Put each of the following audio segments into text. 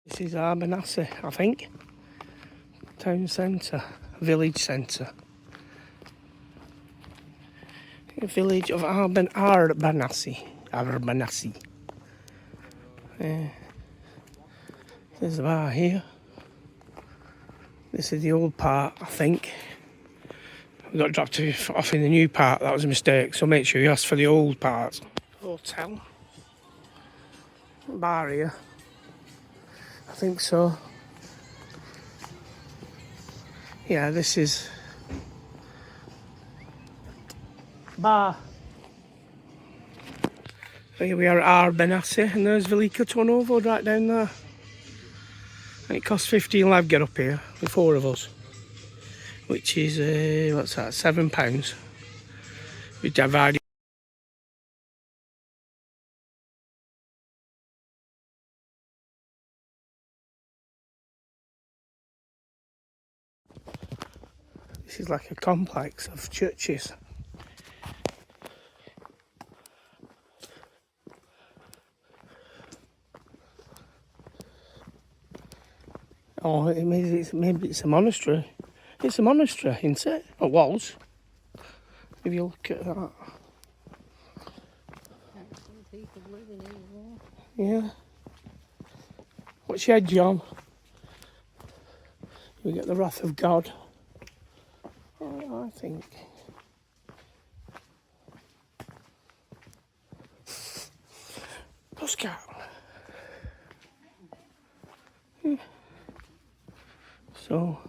This is Arbanasi, I think. Town centre, village centre. Village of Arbanasi. There's a bar here. This is the old part, I think. We got dropped off in the new part, that was a mistake, so make sure you ask for the old part. Hotel. Bar here. I think so. Yeah, this is bar. Here we are at Arbanasi, and there's Veliko Tarnovo right down there. And it costs 15 live get up here, with 4 of us. Which is, what's that, £7. We divided. This is like a complex of churches. Oh, maybe it's a monastery. It's a monastery, isn't it? Or was. If you look at that. Some people living here. Yeah. What's your edge on? You get the wrath of God. I think. Postcard. Yeah. So.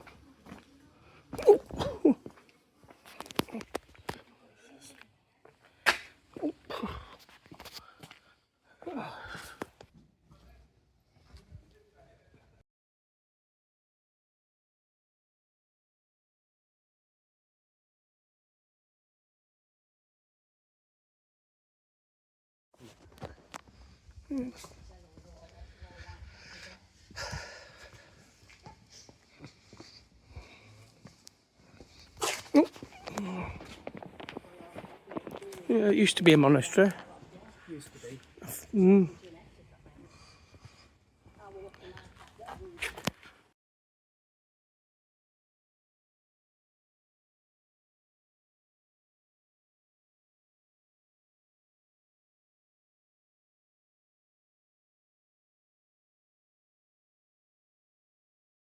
Yeah, it used to be a monastery. Used to be.